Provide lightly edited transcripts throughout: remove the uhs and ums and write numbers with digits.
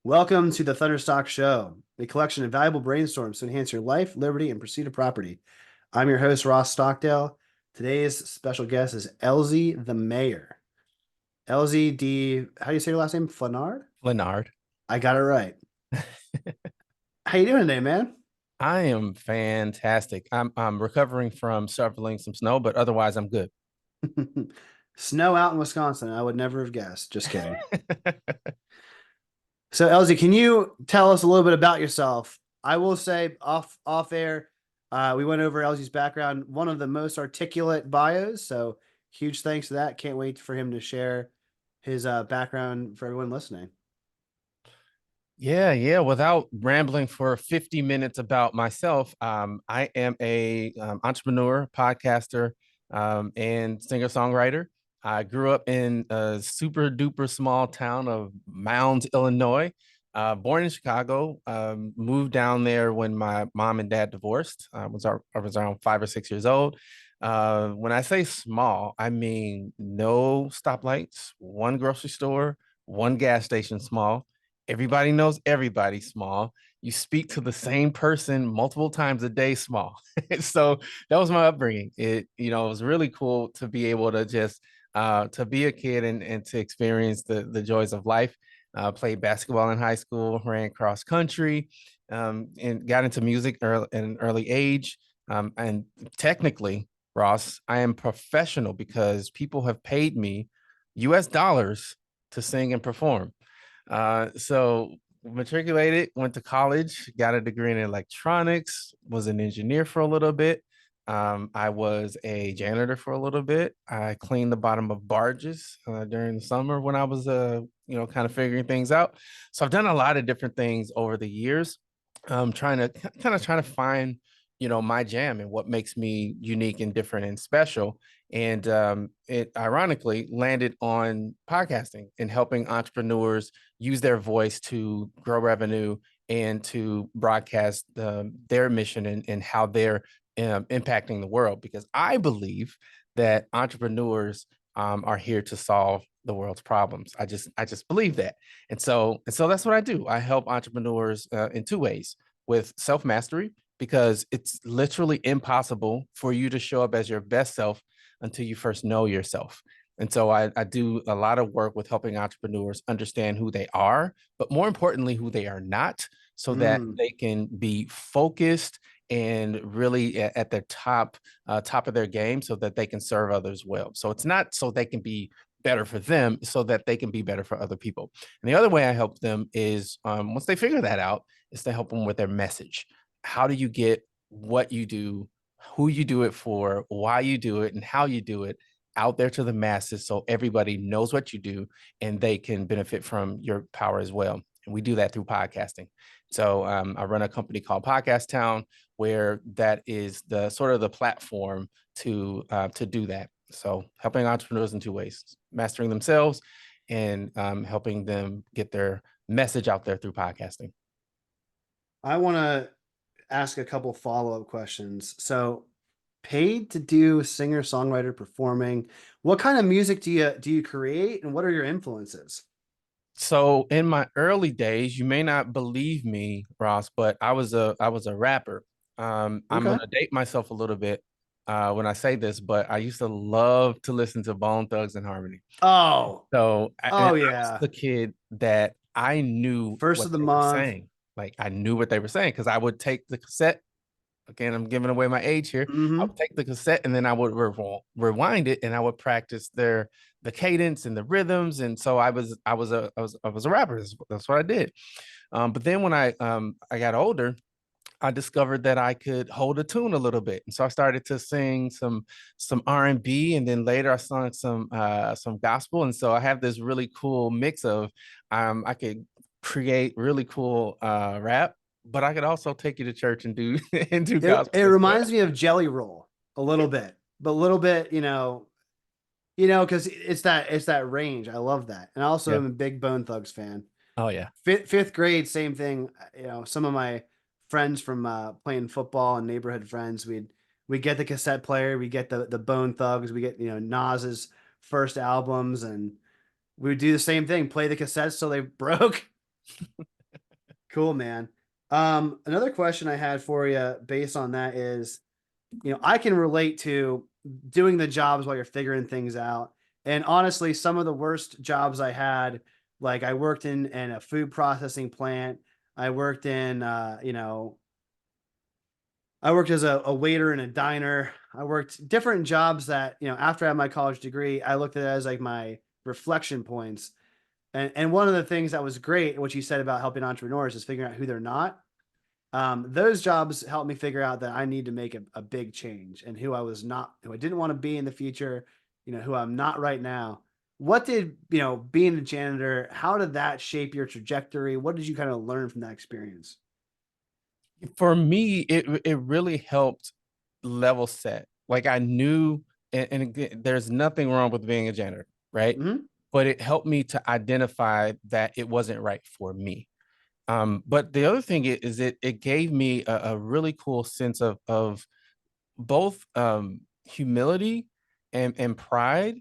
Welcome to the Thunderstock Show, a collection of valuable brainstorms to enhance your life, liberty, and pursuit of property. I'm your host, Ross Stockdale. Today's special guest is Elzie the Mayor. Elzie D, how do you say your last name? Flenard? Flenard. I got it right. How you doing today, man? I am fantastic. I'm recovering from shoveling some snow, but otherwise I'm good. Snow out in Wisconsin. I would never have guessed. Just kidding. So, Elzie, can you tell us a little bit about yourself? I will say off air, we went over Elzie's background, one of the most articulate bios. So, huge thanks to that. Can't wait for him to share his background for everyone listening. Yeah. Without rambling for 50 minutes about myself, I am a entrepreneur, podcaster, and singer-songwriter. I grew up in a super duper small town of Mounds, Illinois. Born in Chicago, moved down there when my mom and dad divorced. I was around 5 or 6 years old. When I say small, I mean no stoplights, one grocery store, one gas station small. Everybody knows everybody small. You speak to the same person multiple times a day small. So that was my upbringing. It was really cool to be able to just to be a kid and to experience the joys of life. Played basketball in high school, ran cross country, and got into music at an early age. And technically, Ross, I am professional because people have paid me US dollars to sing and perform. So matriculated, went to college, got a degree in electronics, was an engineer for a little bit. I was a janitor for a little bit. I cleaned the bottom of barges during the summer when I was, kind of figuring things out. So I've done a lot of different things over the years. Trying to find, my jam and what makes me unique and different and special. And it ironically landed on podcasting and helping entrepreneurs use their voice to grow revenue and to broadcast their mission and how they're impacting the world. Because I believe that entrepreneurs are here to solve the world's problems. I just believe that, and so that's what I do. I help entrepreneurs in two ways: with self mastery, because it's literally impossible for you to show up as your best self until you first know yourself. And so I do a lot of work with helping entrepreneurs understand who they are, but more importantly, who they are not, so that Mm. they can be focused and really at their top of their game, so that they can serve others well. So it's not so they can be better for them, so that they can be better for other people. And the other way I help them is once they figure that out, is to help them with their message. How do you get what you do, who you do it for, why you do it, and how you do it out there to the masses, so everybody knows what you do and they can benefit from your power as well. And we do that through podcasting. So I run a company called Podcast Town, where that is the sort of the platform to do that. So helping entrepreneurs in two ways: mastering themselves and helping them get their message out there through podcasting. I want to ask a couple follow-up questions. So, paid to do singer-songwriter performing. What kind of music do you create, and what are your influences? So in my early days, you may not believe me, Ross, but I was a rapper. I'm Okay. gonna date myself a little bit when I say this, but I used to love to listen to Bone Thugs and Harmony. Oh, And oh I was yeah. the kid that I knew First what of the they were month. saying. Like I knew what they were saying because I would take the cassette. Again, I'm giving away my age here. I Mm-hmm. would take the cassette and then I would rewind it, and I would practice the cadence and the rhythms. And so I was a rapper. That's what I did. But then when I got older, I discovered that I could hold a tune a little bit, and so I started to sing some R&B, and then later I sung some gospel. And so I have this really cool mix of I could create really cool rap, but I could also take you to church and do and do It gospel as well. reminds me of Jelly Roll a little bit, but a little bit, because it's that range. I love that, and I also Yeah. am a big Bone Thugs fan. Oh yeah. Fifth grade, same thing. Some of my friends from playing football and neighborhood friends, we get the cassette player, we get the Bone Thugs, we get Nas's first albums, and we would do the same thing, play the cassettes till they broke, Cool, man. Another question I had for you based on that is, I can relate to doing the jobs while you're figuring things out. And honestly, some of the worst jobs I had, like I worked in a food processing plant. I worked in, I worked as a waiter in a diner. I worked different jobs that, after I had my college degree, I looked at it as like my reflection points. And one of the things that was great, what you said about helping entrepreneurs is figuring out who they're not. Those jobs helped me figure out that I need to make a big change and who I was not, who I didn't want to be in the future, who I'm not right now. What did, being a janitor, how did that shape your trajectory? What did you kind of learn from that experience? For me, it really helped level set. Like I knew, and again, there's nothing wrong with being a janitor, right? Hmm. But it helped me to identify that it wasn't right for me. But the other thing is it gave me a really cool sense of both humility and pride,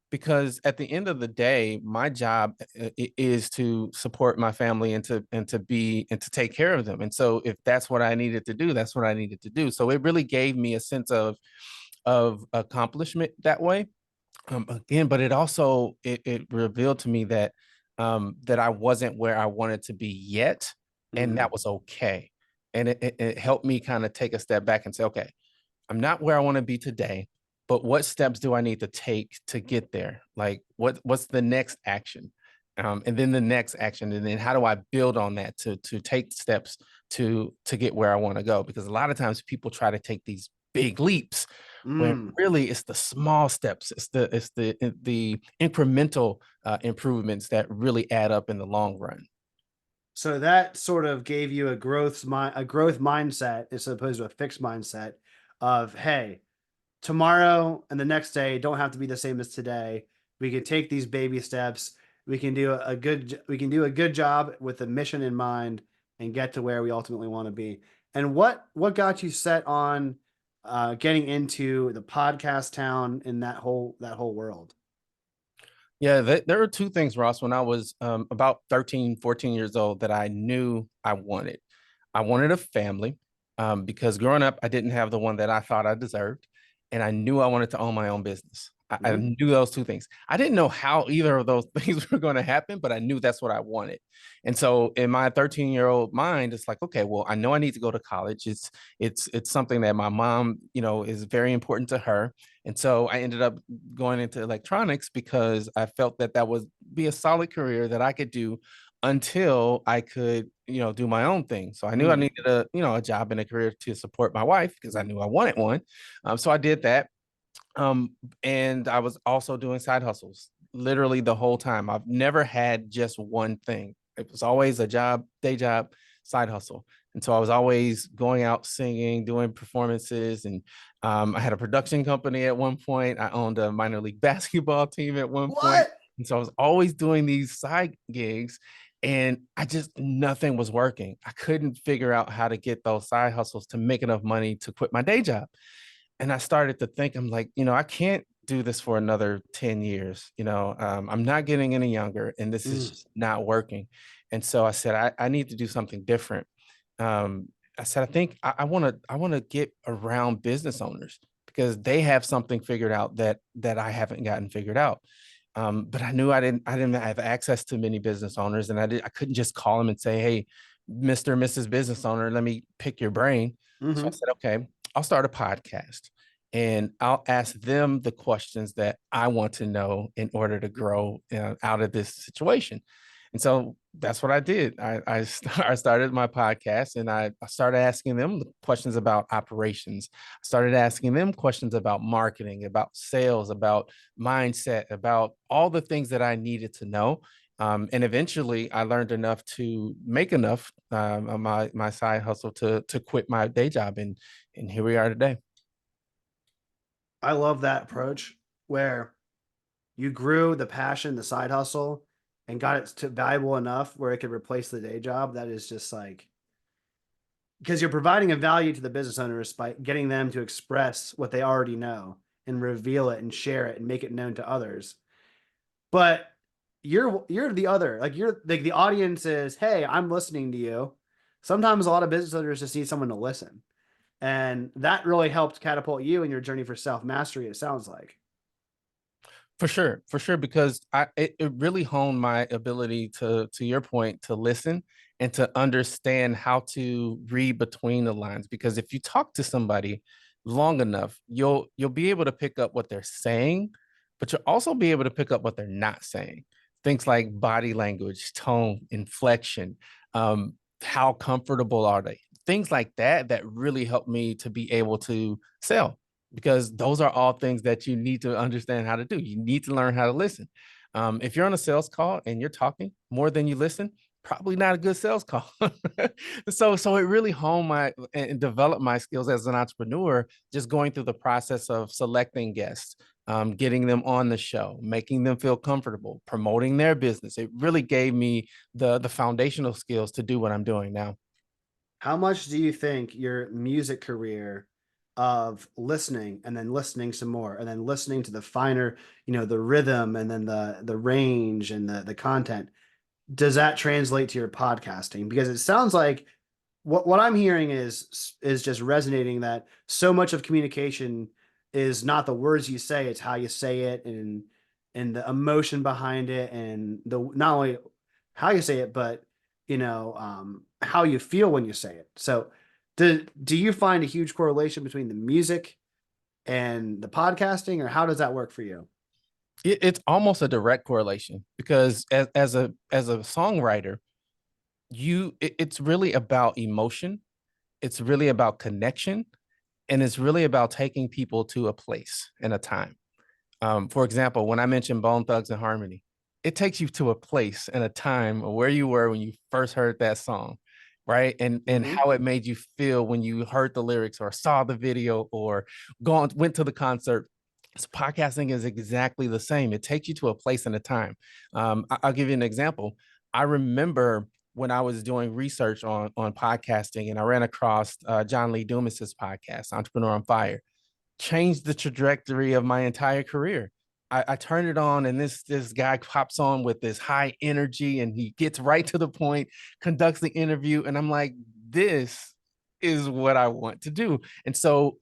because at the end of the day, my job is to support my family and to take care of them. And so if that's what I needed to do, that's what I needed to do. So it really gave me a sense of accomplishment that way. Again, but it revealed to me that that I wasn't where I wanted to be yet, and Hmm. that was okay. And it helped me kind of take a step back and say, okay, I'm not where I want to be today, but what steps do I need to take to get there? Like what's the next action? And then the next action, and then how do I build on that to take steps to get where I want to go? Because a lot of times people try to take these big leaps when Mm. really it's the small steps, it's the incremental improvements that really add up in the long run. So that sort of gave you a growth mindset as opposed to a fixed mindset of, hey, tomorrow and the next day don't have to be the same as today. We can take these baby steps. We can do a good job with the mission in mind and get to where we ultimately want to be. And what got you set on getting into the podcast town in that whole world? Yeah, there are two things, Ross, when I was about 13, 14 years old that I knew I wanted. I wanted a family because growing up, I didn't have the one that I thought I deserved. And I knew I wanted to own my own business. I Mhm. knew those two things. I didn't know how either of those things were going to happen, but I knew that's what I wanted. And so in my 13-year-old mind, it's like, okay, well, I know I need to go to college. It's something that my mom, is very important to her. And so I ended up going into electronics because I felt that that would be a solid career that I could do until I could, do my own thing. So I knew I Mm. needed a job and a career to support my wife because I knew I wanted one. So I did that. And I was also doing side hustles literally the whole time. I've never had just one thing. It was always a job, day job, side hustle. And so I was always going out singing, doing performances. And I had a production company at one point. I owned a minor league basketball team at one point. What? And so I was always doing these side gigs, and nothing was working. I couldn't figure out how to get those side hustles to make enough money to quit my day job. And I started to think, I'm like, I can't do this for another 10 years. I'm not getting any younger, and this is Mm. just not working. And so I said, I need to do something different. I said, I think I want to get around business owners because they have something figured out that I haven't gotten figured out. But I knew I didn't have access to many business owners, and I couldn't just call them and say, hey, Mr. and Mrs. Business Owner, let me pick your brain. So I Hmm. said, okay, I'll start a podcast and I'll ask them the questions that I want to know in order to grow out of this situation. And so that's what I did. I started my podcast, and I started asking them questions about operations. I started asking them questions about marketing, about sales, about mindset, about all the things that I needed to know. And eventually, I learned enough to make enough on my side hustle to quit my day job, and here we are today. I love that approach where you grew the passion, the side hustle, and got it to valuable enough where it could replace the day job. That is just like, because you're providing a value to the business owners by getting them to express what they already know and reveal it and share it and make it known to others. But you're the other, like you're like the audience is, hey, I'm listening to you. Sometimes a lot of business owners just need someone to listen. And that really helped catapult you in your journey for self mastery, it sounds like. For sure, because it really honed my ability to your point, to listen and to understand how to read between the lines. Because if you talk to somebody long enough, you'll be able to pick up what they're saying, but you'll also be able to pick up what they're not saying. Things like body language, tone, inflection, how comfortable are they? Things like that that really help me to be able to sell, because those are all things that you need to understand how to do. You need to learn how to listen. If you're on a sales call and you're talking more than you listen, probably not a good sales call. So it really honed my and developed my skills as an entrepreneur, just going through the process of selecting guests, getting them on the show, making them feel comfortable, promoting their business. It really gave me the foundational skills to do what I'm doing now. How much do you think your music career of listening and then listening some more and then listening to the finer, the rhythm and then the range and the content, does that translate to your podcasting? Because it sounds like what I'm hearing is just resonating that so much of communication is not the words you say, it's how you say it and the emotion behind it and the not only how you say it, but how you feel when you say it. So do you find a huge correlation between the music and the podcasting, or how does that work for you? It's almost a direct correlation, because as a songwriter, it's really about emotion, it's really about connection, and it's really about taking people to a place and a time. For example, when I mentioned Bone Thugs and Harmony, it takes you to a place and a time of where you were when you first heard that song, right? And Mm-hmm. how it made you feel when you heard the lyrics or saw the video or went to the concert. So podcasting is exactly the same. It takes you to a place and a time. I'll give you an example. I remember when I was doing research on podcasting, and I ran across John Lee Dumas's podcast, Entrepreneur on Fire. Changed the trajectory of my entire career. I turned it on, and this guy pops on with this high energy, and he gets right to the point, conducts the interview, and I'm like, this is what I want to do. And so,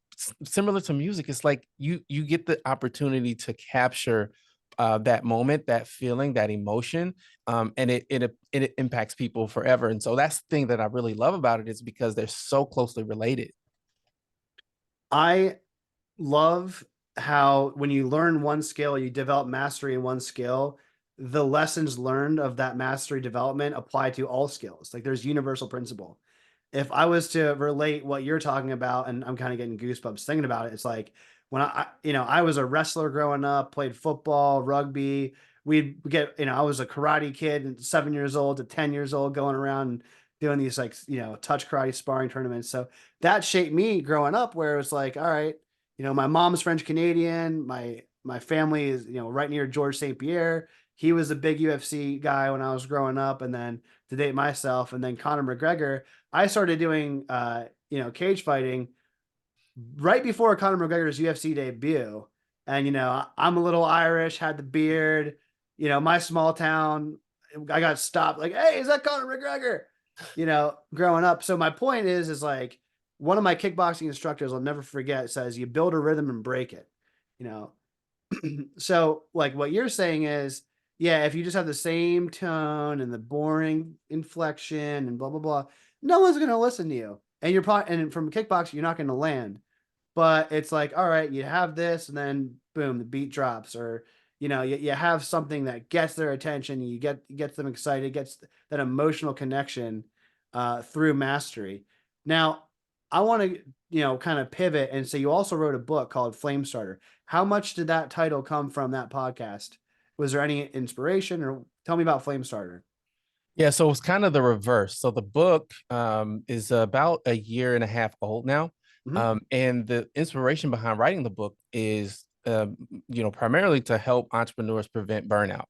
similar to music, it's like you get the opportunity to capture that moment, that feeling, that emotion, and it impacts people forever. And so that's the thing that I really love about it, is because they're so closely related. I love how when you learn one skill, you develop mastery in one skill, the lessons learned of that mastery development apply to all skills. Like there's universal principle. If I was to relate what you're talking about, and I'm kind of getting goosebumps thinking about it, it's like when I was a wrestler growing up, played football, rugby. We'd get, I was a karate kid, and 7 years old to 10 years old, going around and doing these like, touch karate sparring tournaments. So that shaped me growing up, where it was like, all right, my mom's French Canadian. My family is, right near George St. Pierre. He was a big UFC guy when I was growing up, and then to date myself, and then Conor McGregor. I started doing cage fighting right before Conor McGregor's UFC debut. And I'm a little Irish, had the beard, my small town, I got stopped like, hey, is that Conor McGregor? Growing up. So my point is like one of my kickboxing instructors I'll never forget says you build a rhythm and break it. You know, so like what you're saying is, yeah, if you just have the same tone and the boring inflection and blah blah blah, no one's gonna listen to you. And you're probably, and from kickboxing, you're not gonna land. But it's like, all right, you have this, and then boom, the beat drops, or you have something that gets their attention, you gets them excited, gets that emotional connection through mastery. Now, I want to kind of pivot and say you also wrote a book called Flame Starter. How much did that title come from that podcast? Was there any inspiration, or tell me about Flame Starter? Yeah, so it's kind of the reverse. So the book is about a year and a half old now. Mm-hmm. And the inspiration behind writing the book is, primarily to help entrepreneurs prevent burnout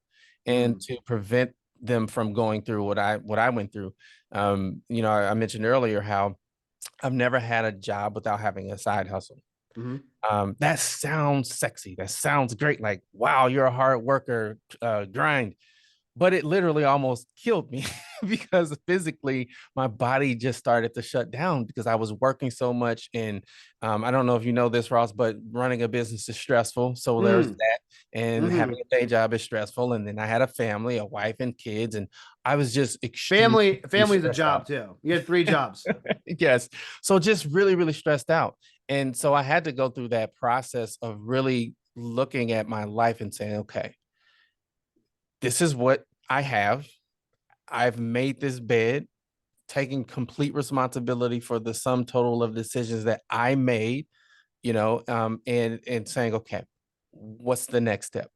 and Mm. to prevent them from going through what I went through. I mentioned earlier how I've never had a job without having a side hustle. Mm-hmm. That sounds sexy. That sounds great. Like, wow, you're a hard worker, grind. but it literally almost killed me because physically my body just started to shut down because I was working so much. And I don't know if you know this, Ross, but running a business is stressful. So there's Mm, that. And having hmm. a day job is stressful. And then I had a family, a wife, and kids. And I was just extremely Family's a stressed job out. too. You had 3 jobs. Yes. So just really, really stressed out. And so I had to go through that process of really looking at my life and saying, okay, this is what I have. I've made this bed, taking complete responsibility for the sum total of decisions that I made, and saying, okay, what's the next step?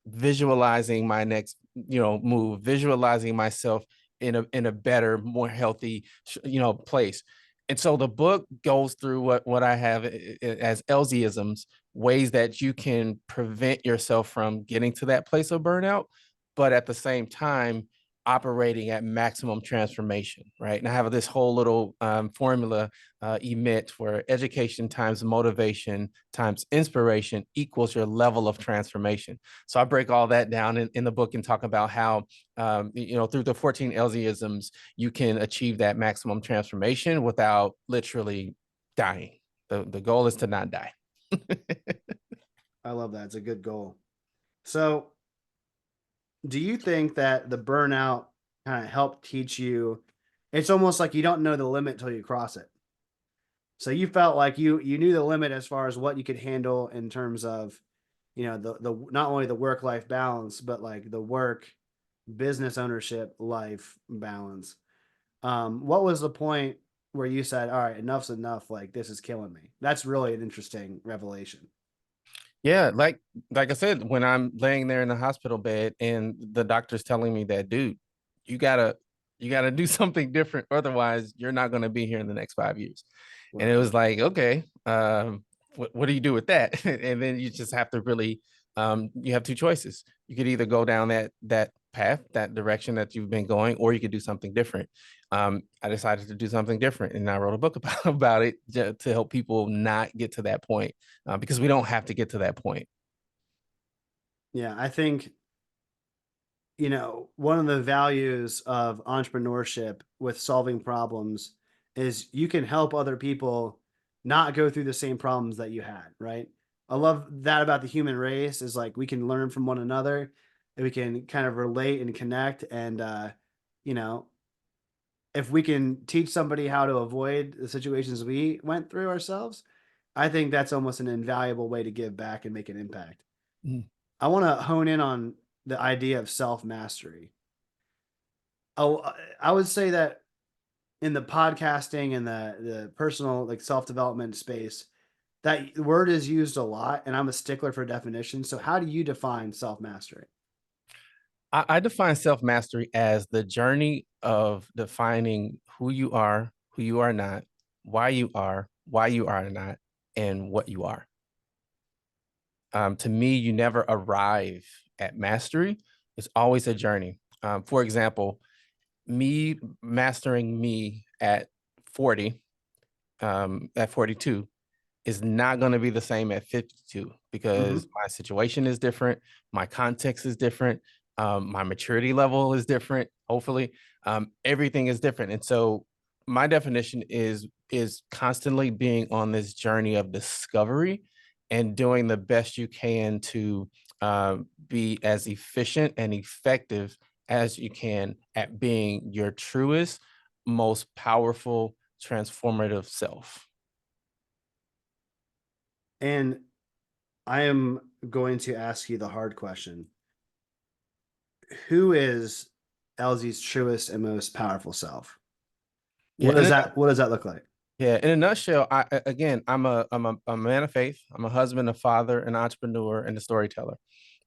Visualizing my next, move, visualizing myself in a better, more healthy, place. And so the book goes through what I have as Elziisms, ways that you can prevent yourself from getting to that place of burnout, but at the same time operating at maximum transformation, right? And I have this whole little formula emit where education times motivation times inspiration equals your level of transformation. So I break all that down in the book and talk about how, through the 14 Elziisms, you can achieve that maximum transformation without literally dying. The goal is to not die. I love that. It's a good goal. So, do you think that the burnout kind of helped teach you? It's almost like you don't know the limit till you cross it. So you felt like you knew the limit as far as what you could handle in terms of, the not only the work life balance, but like the work business ownership life balance. What was the point where you said, "All right, enough's enough. Like this is killing me." That's really an interesting revelation. Yeah, like I said, when I'm laying there in the hospital bed and the doctor's telling me that, dude, you gotta you gotta do something different, otherwise you're not gonna be here in the next 5 years. And it Wow. was like, okay, what do you do with that? And then you just have to really, you have two choices. You could either go down that path, that direction that you've been going, or you could do something different. I decided to do something different, and I wrote a book about it to help people not get to that point, because we don't have to get to that point. Yeah, I think one of the values of entrepreneurship with solving problems is you can help other people not go through the same problems that you had, right? I love that about the human race is like we can learn from one another and we can kind of relate and connect and you know, if we can teach somebody how to avoid the situations we went through ourselves, I think that's almost an invaluable way to give back and make an impact. Mm. I want to hone in on the idea of self mastery. Oh, I would say that in the podcasting and the personal like self development space, that word is used a lot, and I'm a stickler for definition. So, how do you define self mastery? I define self mastery as the journey of defining who you are not, why you are not, and what you are. To me, you never arrive at mastery. It's always a journey. For example, me mastering me at 40, at 42, is not going to be the same at 52 because Hmm. my situation is different, my context is different, my maturity level is different. Hopefully, everything is different, and so my definition is constantly being on this journey of discovery and doing the best you can to be as efficient and effective as you can at being your truest, most powerful, transformative self. And I am going to ask you the hard question: Who is Elsie's truest and most powerful self? Yeah, and What does that look like? yeah, in a nutshell, again, I'm a man of faith. I'm a husband, a father, an entrepreneur, and a storyteller.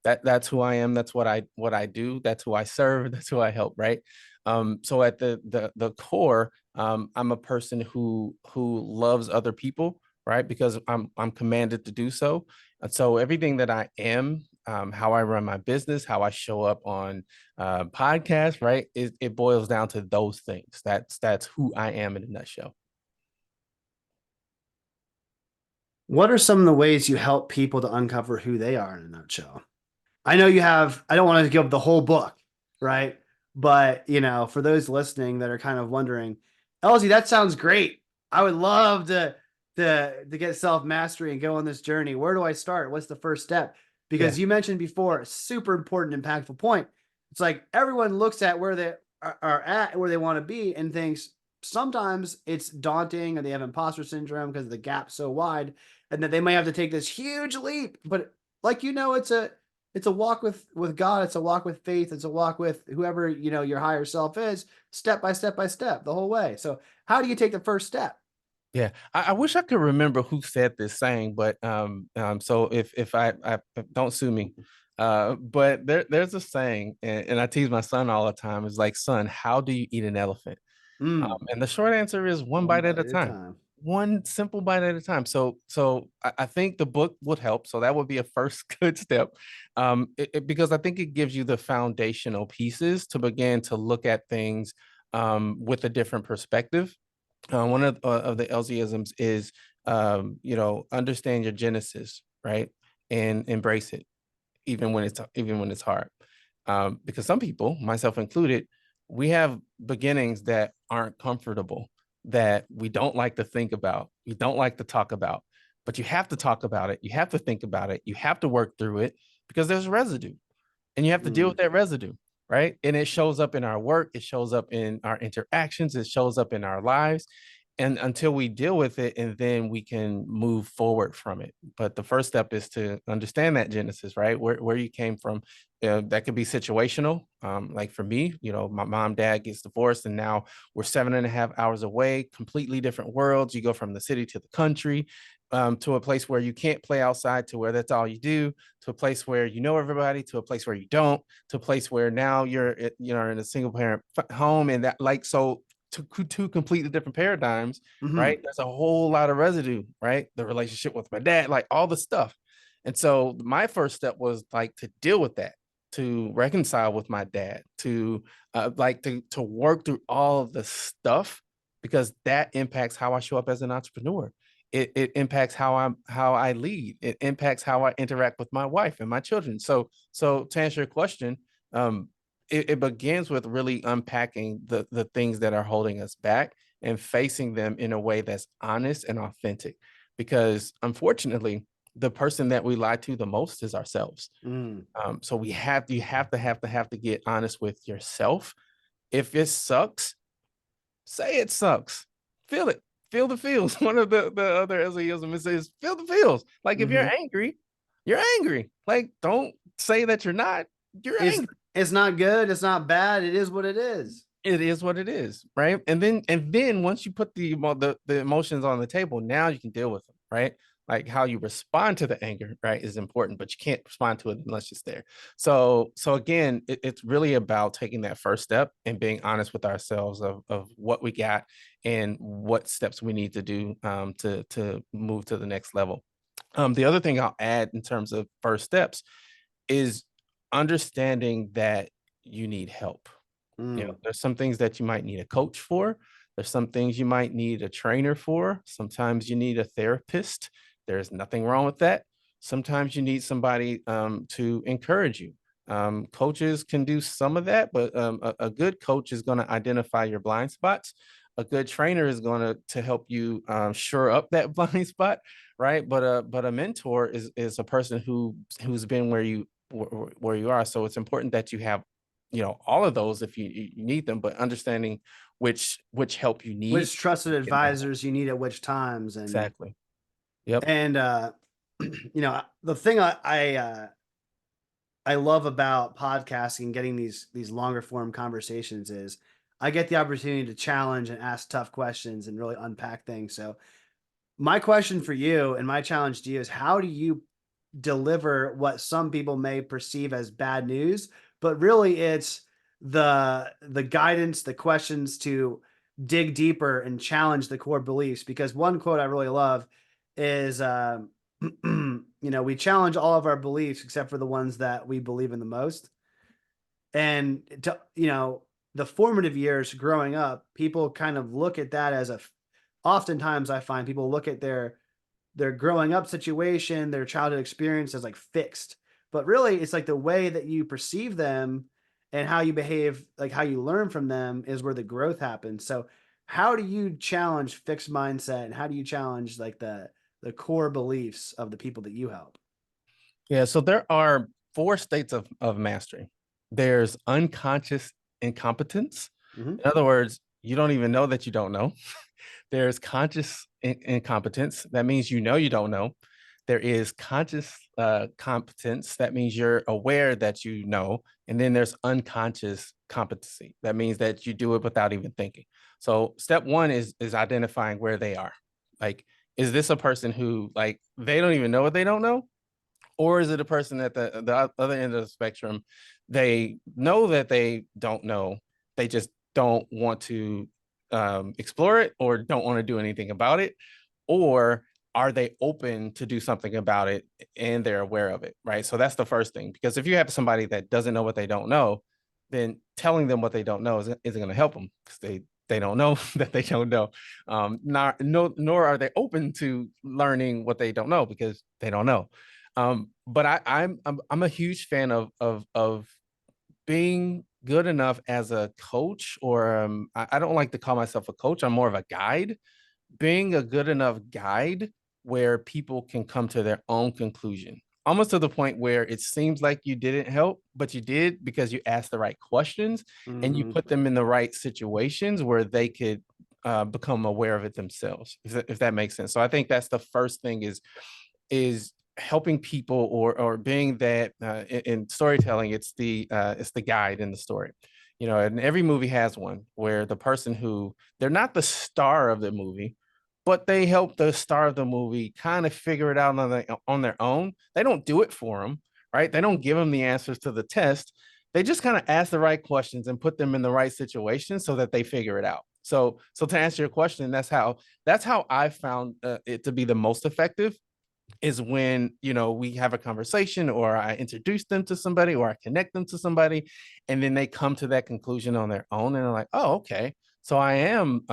That's who I am. That's what I do. That's who I serve. That's who I help. Right. So at the core, I'm a person who loves other people. Right, because I'm commanded to do so. And so everything that I am, how I run my business, how I show up on podcasts, right, it boils down to those things. That's who I am in a nutshell. What are some of the ways you help people to uncover who they are in a nutshell? I know you have, I don't want to give the whole book, right? But for those listening that are kind of wondering, Elsie, that sounds great. I would love to get self mastery and go on this journey. Where do I start? What's the first step? Yeah. Because you mentioned before, super important, impactful point. It's like everyone looks at where they are at, where they want to be, and thinks sometimes it's daunting, or they have imposter syndrome because the gap's so wide, and that they might have to take this huge leap. But like it's a walk with God. It's a walk with faith. It's a walk with whoever your higher self is, step by step by step, the whole way. So how do you take the first step? Yeah, I wish I could remember who said this saying, but so if I don't sue me, but there's a saying, and I tease my son all the time. Is like, son, how do you eat an elephant? And the short answer is one One bite at bite a at a time, time. one simple bite at a time. So I think the book would help. So that would be a first good step, because I think it gives you the foundational pieces to begin to look at things with a different perspective. One of the LZisms is, understand your genesis, right, and embrace it, even when it's hard. Because some people, myself included, we have beginnings that aren't comfortable, that we don't like to think about, we don't like to talk about. But you have to talk about it. You have to think about it. You have to work through it because there's residue and you have to deal Mm. with that residue, right? And it shows up in our work, it shows up in our interactions, it shows up in our lives. And until we deal with it, and then we can move forward from it. But the first step is to understand that genesis, right? Where you came from. That could be situational. Like for me, my mom, dad gets divorced, and now we're 7.5 hours away, completely different worlds. You go from the city to the country, to a place where you can't play outside, to where that's all you do, to a place where you know everybody, to a place where you don't, to a place where now you're in a single parent home, and that, like, so two completely different paradigms, right? Hmm. There's a whole lot of residue, right? The relationship with my dad, like all the stuff. And so my first step was like to deal with that, to reconcile with my dad, to to work through all of the stuff, because that impacts how I show up as an entrepreneur. It impacts how I lead. It impacts how I interact with my wife and my children. So to answer your question, it begins with really unpacking the things that are holding us back and facing them in a way that's honest and authentic. Because unfortunately, the person that we lie to the most is ourselves. Mm. So you have to get honest with yourself. If it sucks, say it sucks. Feel it. Feel the feels. One of the other Isaiahs is feel the feels. Like if Hmm. you're angry. Like don't say that you're not. You're It's angry. it's not good. It's not bad. It is what it is. It is what it is, right? And then once you put the emotions on the table, now you can deal with them, right? Like how you respond to the anger, right, is important, but you can't respond to it unless it's there. So again, it's really about taking that first step and being honest with ourselves of what we got and what steps we need to do, to move to the next level. The other thing I'll add in terms of first steps is understanding that you need help. Mm. There's some things that you might need a coach for. There's some things you might need a trainer for. Sometimes you need a therapist. There's nothing wrong with that. Sometimes you need somebody to encourage you. Coaches can do some of that, but a good coach is going to identify your blind spots. A good trainer is going to help you shore up that blind spot, right? But a mentor is a person who's been where you are. So it's important that you have all of those if you need them, but understanding which help you need. Which trusted Get that help. advisors you need at which times, and Exactly. Yep. and the thing I love about podcasting and getting these longer form conversations is I get the opportunity to challenge and ask tough questions and really unpack things. So my question for you and my challenge to you is, how do you deliver what some people may perceive as bad news, but really it's the guidance, the questions to dig deeper and challenge the core beliefs? Because one quote I really love is we challenge all of our beliefs except for the ones that we believe in the most. And to the formative years growing up, people kind of look at that as oftentimes I find people look at their growing up situation, their childhood experience as like fixed. But really, it's like the way that you perceive them and how you behave, like how you learn from them is where the growth happens. So how do you challenge fixed mindset, and how do you challenge like the core beliefs of the people that you help? Yeah, so there are four states of mastery. There's unconscious incompetence. Hmm. In other words, you don't even know that you don't know. There's conscious incompetence. That means you know you don't know. There is conscious competence. That means you're aware that you know. And then there's unconscious competency. That means that you do it without even thinking. So step one is identifying where they are. Like, is this a person who like they don't even know what they don't know? Or is it a person at the other end of the spectrum? They know that they don't know. They just don't want to explore it or don't want to do anything about it. Or are they open to do something about it and they're aware of it, right? So that's the first thing. Because if you have somebody that doesn't know what they don't know, then telling them what they don't know isn't going to help them because they don't know that they don't know. Nor are they open to learning what they don't know because they don't know. But I'm a huge fan of being good enough as a coach, or I don't like to call myself a coach. I'm more of a guide. Being a good enough guide where people can come to their own conclusion, almost to the point where it seems like you didn't help, but you did because you asked the right questions and you Hmm. put them in the right situations where they could become aware of it themselves, if that makes sense. So I think that's the first thing is helping people or being that in storytelling it's the guide in the story, you know, and every movie has one where the person who they're not the star of the movie but they help the star of the movie kind of figure it out on their own. They don't do it for them, right? They don't give them the answers to the test. They just kind of ask the right questions and put them in the right situation so that they figure it out. So to answer your question, that's how I found it to be the most effective, is when, you know, we have a conversation or I introduce them to somebody or I connect them to somebody and then they come to that conclusion on their own and they're like, oh, okay, so I am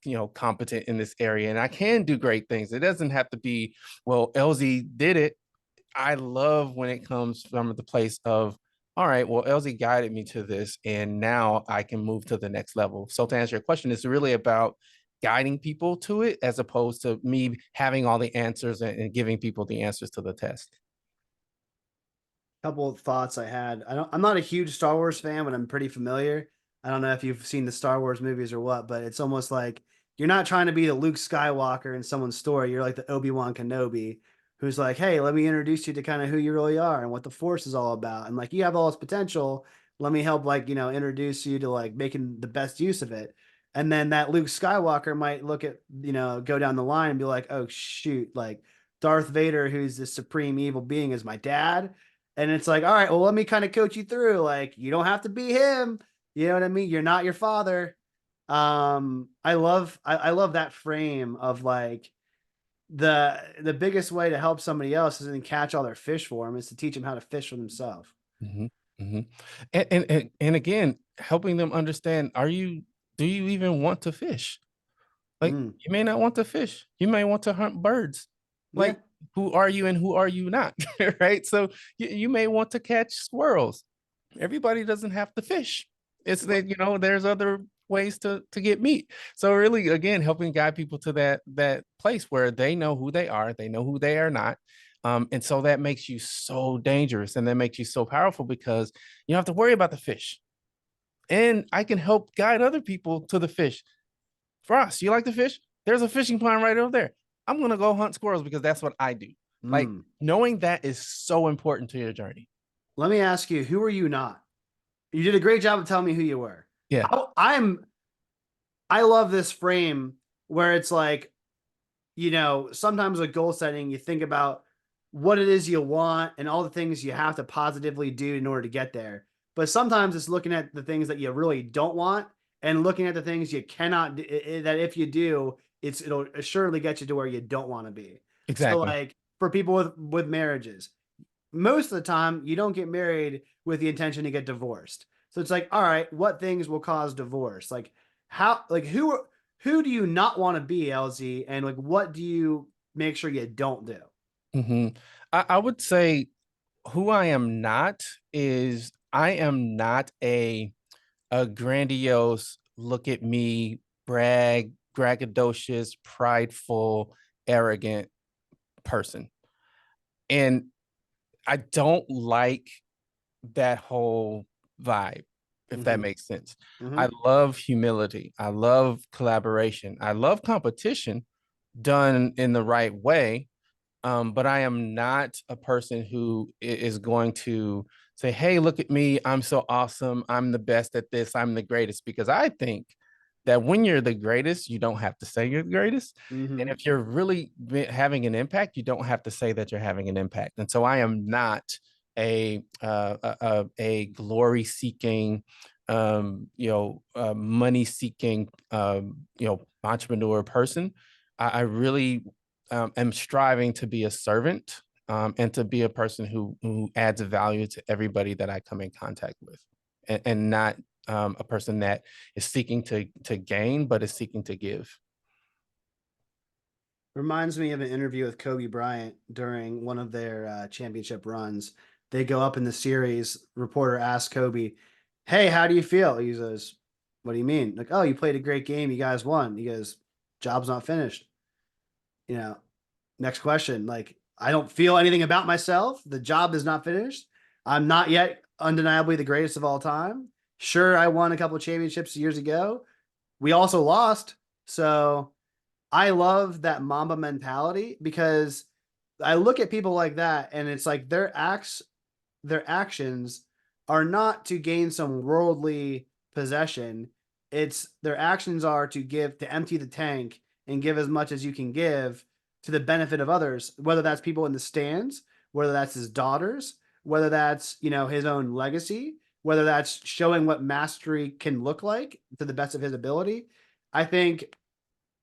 you know, competent in this area and I can do great things. It doesn't have to be, well, Elzie did it. I love when it comes from the place of, all right, well, Elzie guided me to this, and now I can move to the next level. So to answer your question, it's really about guiding people to it as opposed to me having all the answers and giving people the answers to the test. Couple of thoughts I had. I'm not a huge Star Wars fan, but I'm pretty familiar. I don't know if you've seen the Star Wars movies or what, but it's almost like you're not trying to be the Luke Skywalker in someone's story. You're like the Obi-Wan Kenobi, who's like, hey, let me introduce you to kind of who you really are and what the Force is all about. And like, you have all this potential. Let me help, like, introduce you to like making the best use of it. And then that Luke Skywalker might look at, go down the line and be like, oh, shoot, like Darth Vader, who's the supreme evil being, is my dad. And it's like, all right, well, let me kind of coach you through. Like, you don't have to be him. You know what I mean? You're not your father. I love that frame of like the biggest way to help somebody else isn't to catch all their fish for them, is to teach them how to fish for themselves. Mm-hmm. Mm-hmm. And again, helping them understand, do you even want to fish? Like, Mm, you may not want to fish. You may want to hunt birds. yeah. Like, who are you and who are you not? Right. So you may want to catch squirrels. Everybody doesn't have to fish. It's that, you know, there's other ways to get meat. So really, again, helping guide people to that place where they know who they are, they know who they are not. And so that makes you so dangerous and that makes you so powerful because you don't have to worry about the fish. And I can help guide other people to the fish. Frost, you like to fish? There's a fishing pond right over there. I'm gonna go hunt squirrels because that's what I do. Like, Mm. knowing that is so important to your journey. Let me ask you, who are you not? You did a great job of telling me who you were. Yeah. I love this frame where it's like, sometimes with goal setting, you think about what it is you want and all the things you have to positively do in order to get there. But sometimes it's looking at the things that you really don't want and looking at the things you cannot do, that if you do, it'll assuredly get you to where you don't want to be. So Exactly. like for people with marriages, most of the time you don't get married with the intention to get divorced. So it's like, all right, what things will cause divorce? Like how, like who do you not want to be, LZ, and like what do you make sure you don't do? Hmm. I would say who I am not is I am not a grandiose, look at me, braggadocious, prideful, arrogant person. And I don't like that whole vibe, if that Hmm. makes sense. Hmm. I love humility. I love collaboration. I love competition done in the right way. But I am not a person who is going to say, hey, look at me. I'm so awesome. I'm the best at this. I'm the greatest. Because I think that when you're the greatest, you don't have to say you're the greatest. And Hmm. if you're really having an impact, you don't have to say that you're having an impact. And so I am not a glory seeking, money seeking, entrepreneur person. I really am striving to be a servant, and to be a person who adds value to everybody that I come in contact with, and not a person that is seeking to gain, but is seeking to give. Reminds me of an interview with Kobe Bryant during one of their championship runs. They go up in the series. Reporter asks Kobe, "Hey, how do you feel?" He says, "What do you mean?" Like, "Oh, you played a great game. You guys won." He goes, "Job's not finished." You know, next question. Like, I don't feel anything about myself. The job is not finished. I'm not yet undeniably the greatest of all time. Sure, I won a couple of championships years ago. We also lost. So I love that Mamba mentality because I look at people like that and it's like their actions are not to gain some worldly possession. It's their actions are to give, to empty the tank and give as much as you can give to the benefit of others, whether that's people in the stands, whether that's his daughters, whether that's, his own legacy, whether that's showing what mastery can look like to the best of his ability. I think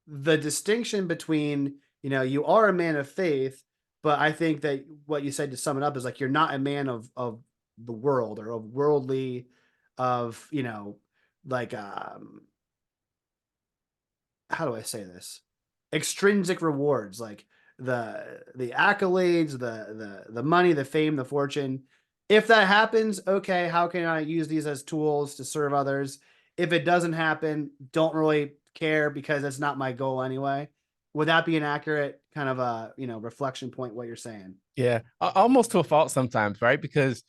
the distinction between, you are a man of faith, but I think that what you said, to sum it up, is like you're not a man of the world, or of worldly, of, like, how do I say this? Extrinsic rewards, like the accolades, the money, the fame, the fortune. If that happens, okay, how can I use these as tools to serve others? If it doesn't happen, don't really care because it's not my goal anyway. Would that be an accurate kind of a, reflection point what you're saying? Yeah, almost to a fault sometimes, right? Because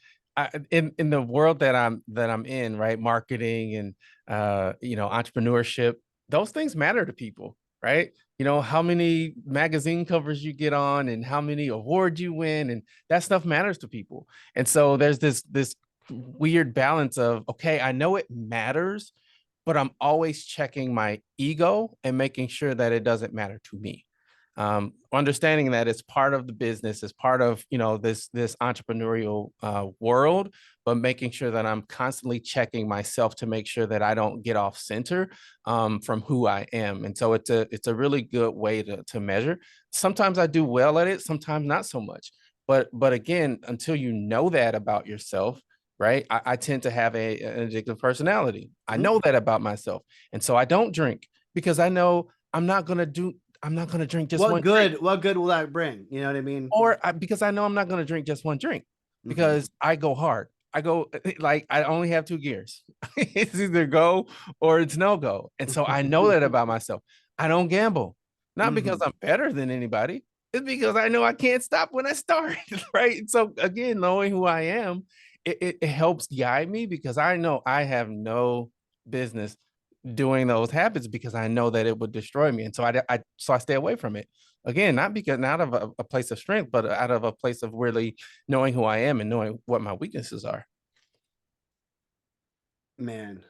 in the world that I'm in, right, marketing and entrepreneurship, those things matter to people, right? How many magazine covers you get on and how many awards you win, and that stuff matters to people. And so there's this weird balance of, okay, I know it matters, but I'm always checking my ego and making sure that it doesn't matter to me. Understanding that it's part of the business, it's part of this entrepreneurial world, but making sure that I'm constantly checking myself to make sure that I don't get off center from who I am. And so it's a really good way to measure. Sometimes I do well at it, sometimes not so much. But again, until you know that about yourself, right? I tend to have an addictive personality. I Mhm. know that about myself, and so I don't drink because I know I'm not going to drink just one drink, What good will that bring? You know what I mean? because I know I'm not going to drink just one drink Hmm. because I go hard. I go like I only have two gears. It's either go or it's no go. And so I know that about myself. I don't gamble, not because Hmm. I'm better than anybody. It's because I know I can't stop when I start. Right. And so again, knowing who I am, it helps guide me because I know I have no business doing those habits because I know that it would destroy me. And so I stay away from it. Again, not of a place of strength, but out of a place of really knowing who I am and knowing what my weaknesses are. Man,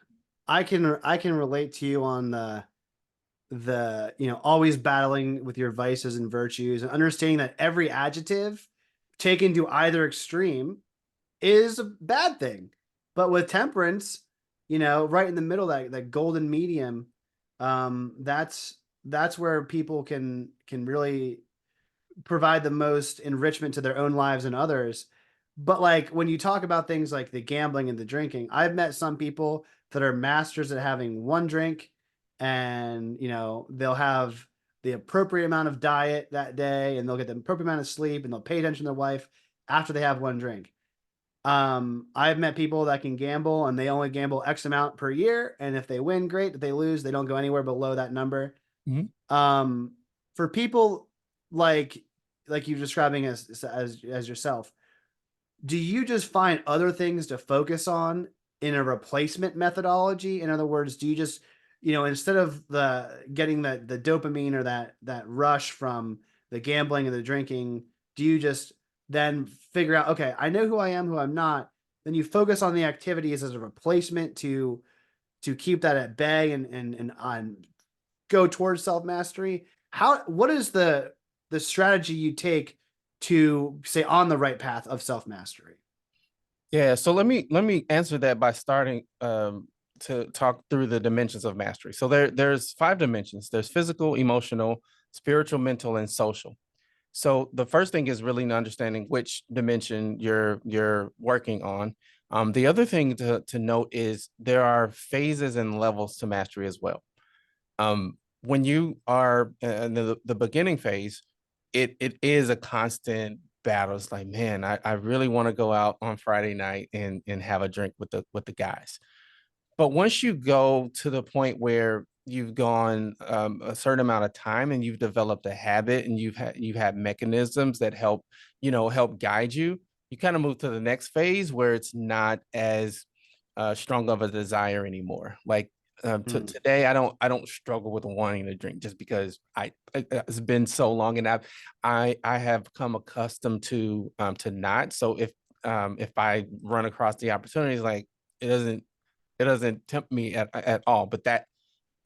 I can relate to you on the always battling with your vices and virtues, and understanding that every adjective taken to either extreme is a bad thing. But with temperance, right in the middle, that golden medium, that's where people can really provide the most enrichment to their own lives and others. But like when you talk about things like the gambling and the drinking, I've met some people that are masters at having one drink, and they'll have the appropriate amount of diet that day, and they'll get the appropriate amount of sleep, and they'll pay attention to their wife after they have one drink. I've met people that can gamble and they only gamble X amount per year. And if they win, great. If they lose, they don't go anywhere below that number. Mhm. Um, for people like you're describing as yourself, do you just find other things to focus on in a replacement methodology? In other words, do you just, instead of the getting the dopamine or that rush from the gambling and the drinking, do you just then figure out, okay, I know who I am, who I'm not, then you focus on the activities as a replacement to keep that at bay and on go towards self mastery? What is the strategy you take to say on the right path of self mastery? Yeah, so let me answer that by starting to talk through the dimensions of mastery. So there's five dimensions. There's physical, emotional, spiritual, mental, and social. So the first thing is really understanding which dimension you're working on. The other thing to note is there are phases and levels to mastery as well. When you are in the beginning phase, it is a constant battle. It's like, man, I really want to go out on Friday night and have a drink with the guys. But once you go to the point where you've gone a certain amount of time and you've developed a habit and you've had mechanisms that help guide you, you kind of move to the next phase where it's not as strong of a desire anymore. Like Mm. today, I don't struggle with wanting to drink just because it's been so long, and I have come accustomed to not. So if I run across the opportunities, like it doesn't it doesn't tempt me at all. But that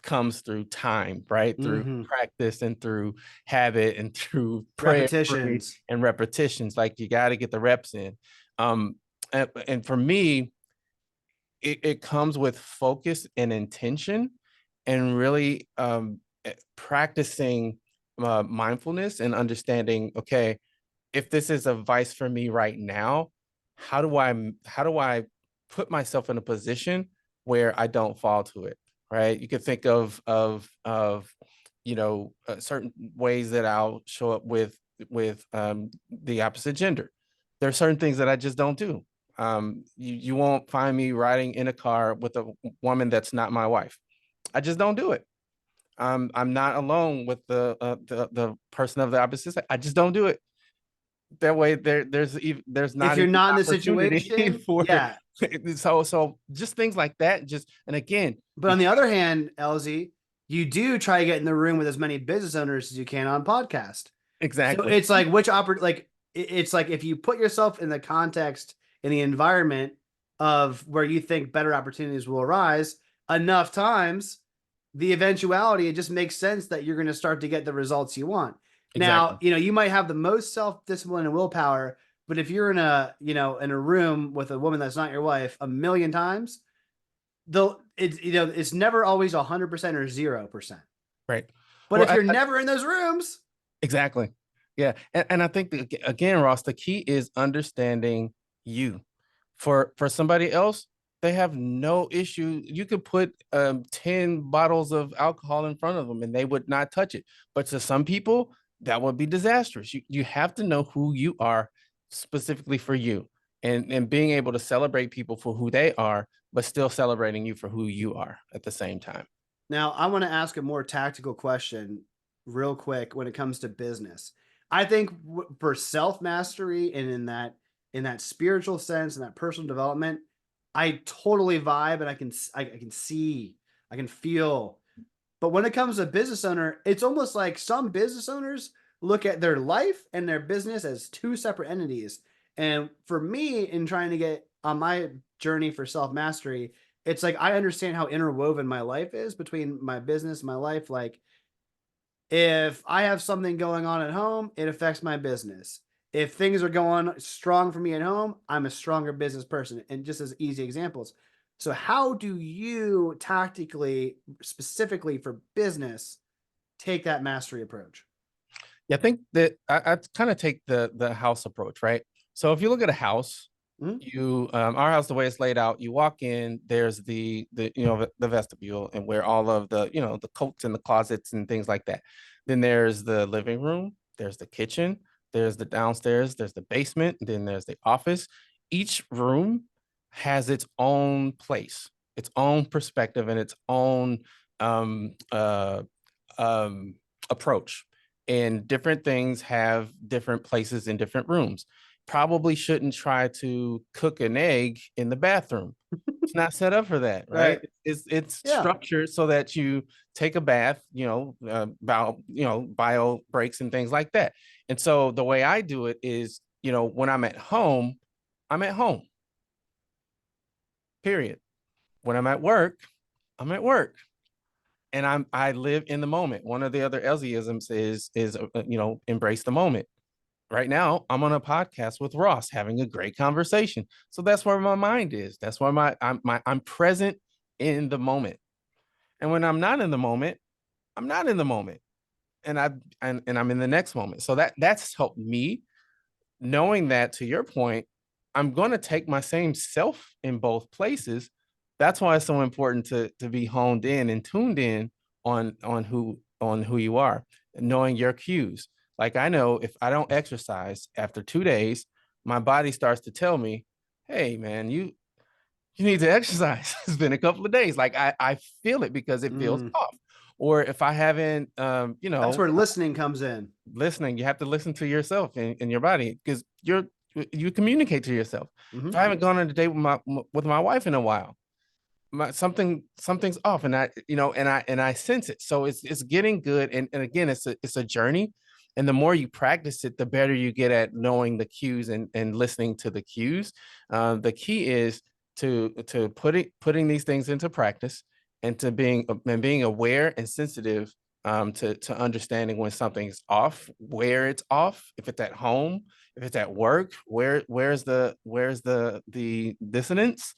comes through time, right? Through Hmm. practice and through habit and through prayer Repetitions. and repetitions. Like you got to get the reps in. Um, and for me, it comes with focus and intention and really practicing mindfulness and understanding, okay, if this is a vice for me right now, how do I put myself in a position where I don't fall to it, right? You could think of certain ways that I'll show up with the opposite gender. There are certain things that I just don't do. You won't find me riding in a car with a woman that's not my wife. I just don't do it. I'm not alone with the person of the opposite sex. I just don't do it. That way there's If not you're even not in the opportunity situation, for yeah. so just things like that. Just and again, But on the other hand, Elzie, you do try to get in the room with as many business owners as you can on podcast. So exactly. it's like it's like if you put yourself in the context in the environment of where you think better opportunities will arise enough times, the eventuality, it just makes sense that you're going to start to get the results you want. Now, Exactly. you might have the most self-discipline and willpower, but if you're in a room with a woman that's not your wife a million times, though it's never always 100% or 0%. Right. But Well, if you're never in those rooms, exactly. Yeah. And I think again, Ross, the key is understanding you. For somebody else, they have no issue. You could put 10 bottles of alcohol in front of them and they would not touch it. But to some people, that would be disastrous. You have to know who you are specifically for you and being able to celebrate people for who they are, but still celebrating you for who you are at the same time. now I want to ask a more tactical question real quick when it comes to business. I think for self mastery and in that spiritual sense and that personal development, I totally vibe and I can see, I can feel. But when it comes to business owner, it's almost like some business owners look at their life and their business as two separate entities. And for me, in trying to get on my journey for self mastery, it's like I understand how interwoven my life is between my business and my life. Like if I have something going on at home, it affects my business. If things are going strong for me at home, I'm a stronger business person. And just as easy examples. So, how do you tactically, specifically for business, take that mastery approach? Yeah, I think that I kind of take the house approach, right? So if you look at a house, Mhm. you our house, the way it's laid out, you walk in, there's the vestibule and where all of the coats and the closets and things like that. Then there's the living room, there's the kitchen, there's the downstairs, there's the basement, then there's the office. each room has its own place, its own perspective, and its own um, uh, um, approach. And different things have different places in different rooms. Probably shouldn't try to cook an egg in the bathroom. It's not set up for that, right? Right. It's Yeah. structured so that you take a bath, bio breaks and things like that. And so the way I do it is, when I'm at home, I'm at home. Period. When I'm at work, I'm at work. And I live in the moment. One of the other Elsieisms is embrace the moment. Right now, I'm on a podcast with Ross having a great conversation. So that's where my mind is. That's where I'm present in the moment. And when I'm not in the moment, I'm not in the moment. And I'm in the next moment. So that's helped me, knowing that, to your point, I'm going to take my same self in both places. That's why it's so important to be honed in and tuned in on who you are, knowing your cues. Like, I know if I don't exercise after 2 days, my body starts to tell me, "Hey, man, you need to exercise." It's been a couple of days. Like, I feel it because it feels Mm. off. Or if I haven't, That's where listening comes in. listening, you have to listen to yourself and your body, because you communicate to yourself. If I Hmm. haven't gone on a date with my wife in a while, something's off, and I sense it. So it's getting good, and again, it's a journey. And the more you practice it, the better you get at knowing the cues and listening to the cues. The key is to putting these things into practice, and to being aware and sensitive, to understanding when something's off, where it's off, if it's at home, if it's at work, where's the dissonance,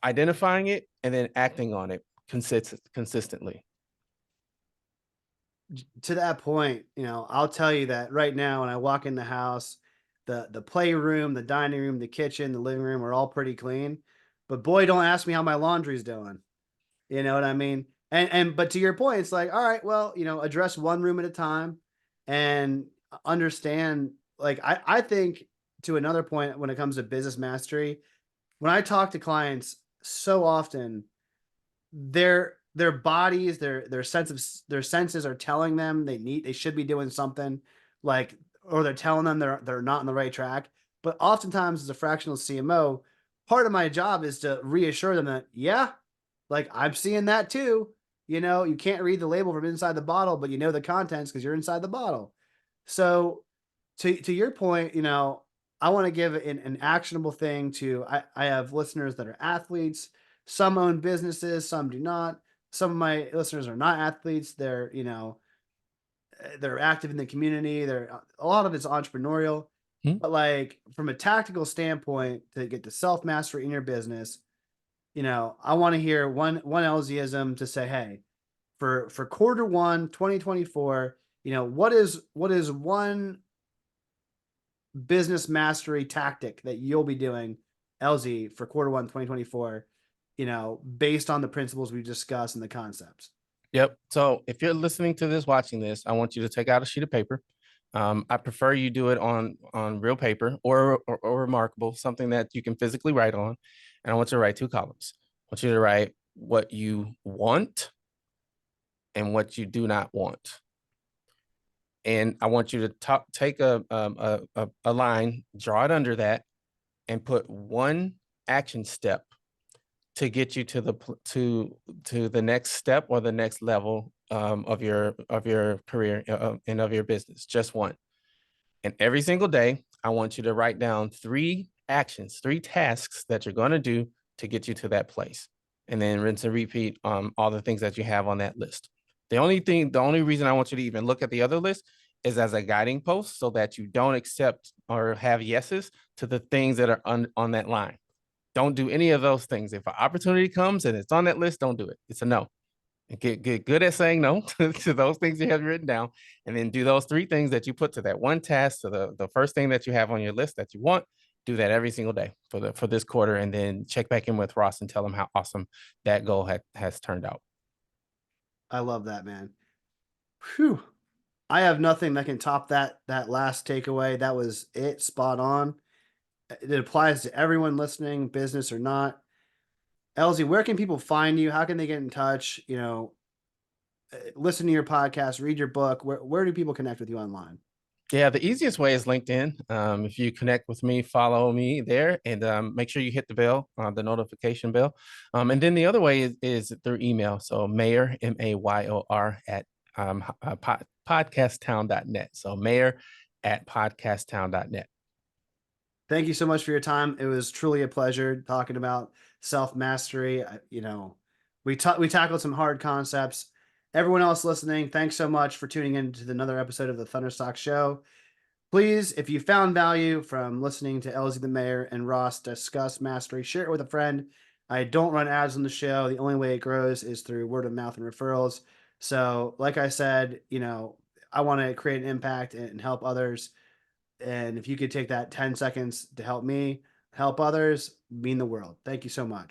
identifying it, and then acting on it consistently. To that point, I'll tell you that right now when I walk in the house, the playroom, the dining room, the kitchen, the living room are all pretty clean. But boy, don't ask me how my laundry's doing. You know what I mean? And but to your point, it's like, all right, well, address one room at a time and understand. Like I think, to another point, when it comes to business mastery, when I talk to clients so often, their bodies, their senses are telling them they should be doing something, like, or they're telling them they're not on the right track. But oftentimes, as a fractional CMO, part of my job is to reassure them that, yeah, like, I'm seeing that too. You can't read the label from inside the bottle, but you know the contents because you're inside the bottle. So, to your point, I want to give an actionable thing to. I have listeners that are athletes. Some own businesses, some do not. Some of my listeners are not athletes. They're active in the community. A lot of it's entrepreneurial, Hmm? but like from a tactical standpoint, to get the self mastery in your business, I want to hear one LZism to say, hey, for quarter one, 2024, what is one business mastery tactic that you'll be doing, LZ, for quarter one, 2024, based on the principles we discussed and the concepts. Yep. So if you're listening to this, watching this, I want you to take out a sheet of paper. I prefer you do it on real paper, or remarkable, something that you can physically write on. And I want you to write two columns. I want you to write what you want and what you do not want. And I want you to take a line, draw it under that, and put one action step to get you to the next step, or the next level, of your career, and of your business. Just one. And every single day, I want you to write down 3 actions, 3 tasks that you're going to do to get you to that place, and then rinse and repeat all the things that you have on that list. The only reason I want you to even look at the other list is as a guiding post, so that you don't accept or have yeses to the things that are on that line. Don't do any of those things. If an opportunity comes and it's on that list, don't do it. It's a no. And get good at saying no to those things you have written down, and then do those 3 things that you put to that one task. So the first thing that you have on your list that you want, do that every single day for this quarter, and then check back in with Ross and tell him how awesome that goal has turned out. I love that, man. Whew. I have nothing that can top that last takeaway. That was it, spot on. It applies to everyone listening, business or not. Elzie, where can people find you? How can they get in touch? Listen to your podcast, read your book. Where do people connect with you online? Yeah, the easiest way is LinkedIn. If you connect with me, follow me there, and make sure you hit the bell, the notification bell. And then the other way is through email. So Mayor, Mayor, at podcasttown.net. So Mayor at podcasttown.net. Thank you so much for your time. It was truly a pleasure talking about self mastery. We tackled some hard concepts. Everyone else listening, thanks so much for tuning in to another episode of the Thunderstock Show. Please, if you found value from listening to Elzie the Mayor and Ross discuss mastery, share it with a friend. I don't run ads on the show. The only way it grows is through word of mouth and referrals. So, like I said, I want to create an impact and help others. And if you could take that 10 seconds to help me help others, mean the world. Thank you so much.